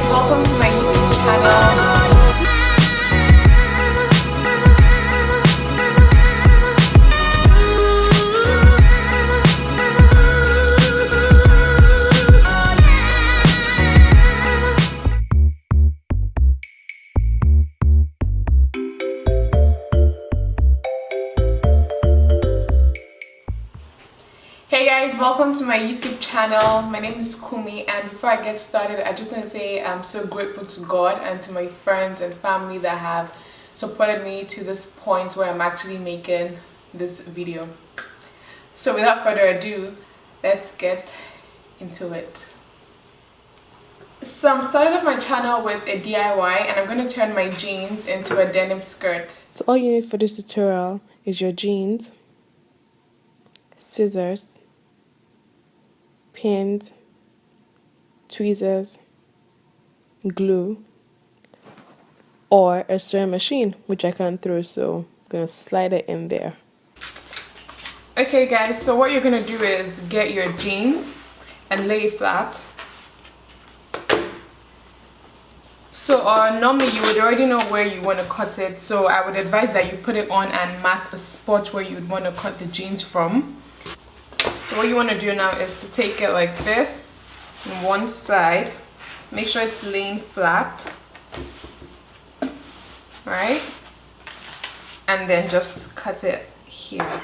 welcome to my YouTube channel. Hey guys, welcome to my YouTube channel. My name is Kumi, and before I get started, I just want to say I'm so grateful to God and to my friends and family that have supported me to this point where I'm actually making this video. So without further ado, let's get into it. So I'm starting off my channel with a DIY, and I'm going to turn my jeans into a denim skirt. So all you need for this tutorial is your jeans, scissors, pins, tweezers, glue, or a sewing machine, which I can't throw, so I'm going to slide it in there. Okay guys, so what you're going to do is get your jeans and lay it flat. So normally you would already know where you want to cut it, so I would advise that you put it on and mark a spot where you would want to cut the jeans from. So what you want to do now is to take it like this on one side, make sure it's laying flat, right, and then just cut it here.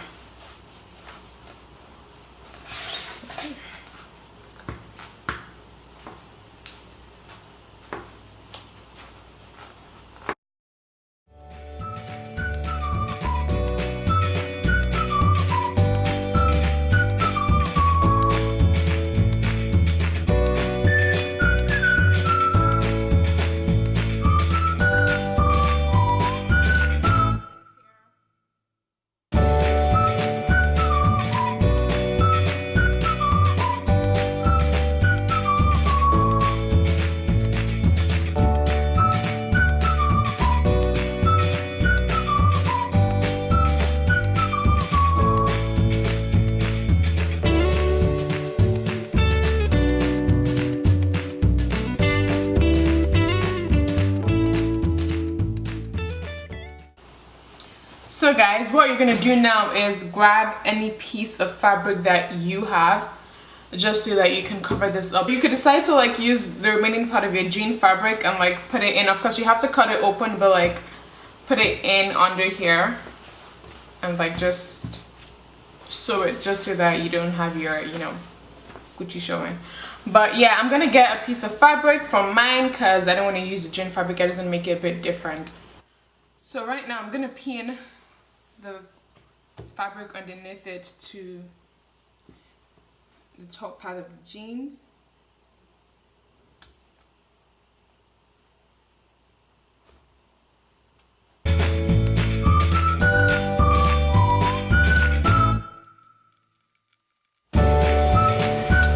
So guys, what you're gonna do now is grab any piece of fabric that you have, just so that you can cover this up. You could decide to like use the remaining part of your jean fabric and like put it in. Of course you have to cut it open, but like put it in under here and like just sew it, just so that you don't have your, you know, Gucci showing. But yeah, I'm gonna get a piece of fabric from mine because I don't want to use the jean fabric. It doesn't make it a bit different. So right now I'm gonna pin the fabric underneath it to the top part of the jeans.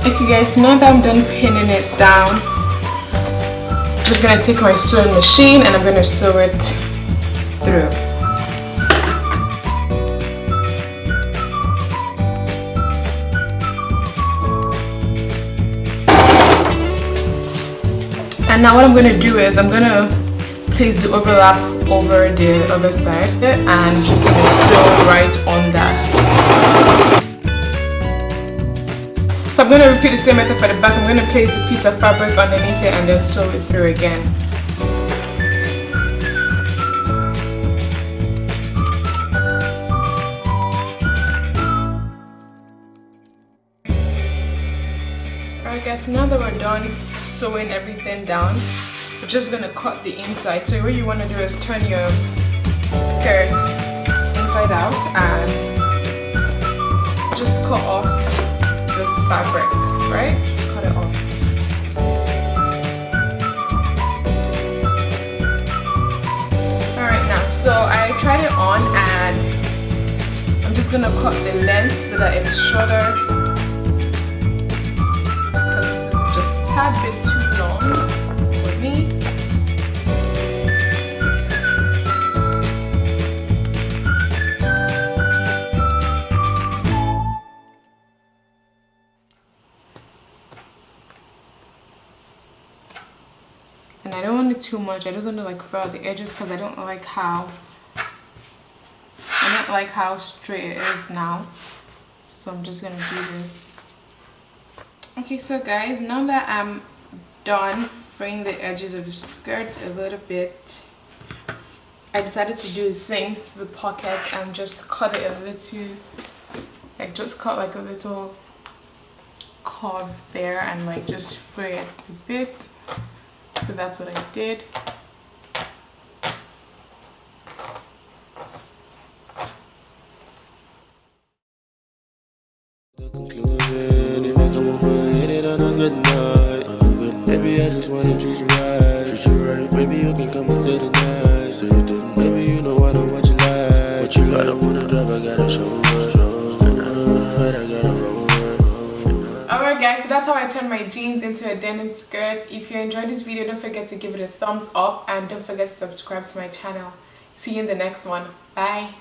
Okay guys, now that I'm done pinning it down, I'm just gonna take my sewing machine and I'm gonna sew it through. And now what I'm going to do is I'm going to place the overlap over the other side and just going to sew right on that. So I'm going to repeat the same method for the back. I'm going to place a piece of fabric underneath it and then sew it through again. Alright guys, so now that we're done sewing everything down, we're just going to cut the inside. So what you want to do is turn your skirt inside out and just cut off this fabric, right? Just cut it off. Alright, now, so I tried it on and I'm just going to cut the length so that it's shorter. A bit too long for me. And I don't want it too much. I just want to like fill out the edges because I don't like how straight it is now. So I'm just gonna do this. Okay, so guys, now that I'm done freeing the edges of the skirt a little bit, I decided to do the same to the pocket and just cut it a little, like just cut like a little curve there and like just free it a bit. So that's what I did. Baby, I just wanna treat you right. Baby, you can come and stay the night. Baby, you know I don't want you like. What you got? I wanna drive, I gotta show her. And I don't wanna hide, I gotta roll her. Alright guys, so that's how I turned my jeans into a denim skirt. If you enjoyed this video, don't forget to give it a thumbs up and don't forget to subscribe to my channel. See you in the next one. Bye.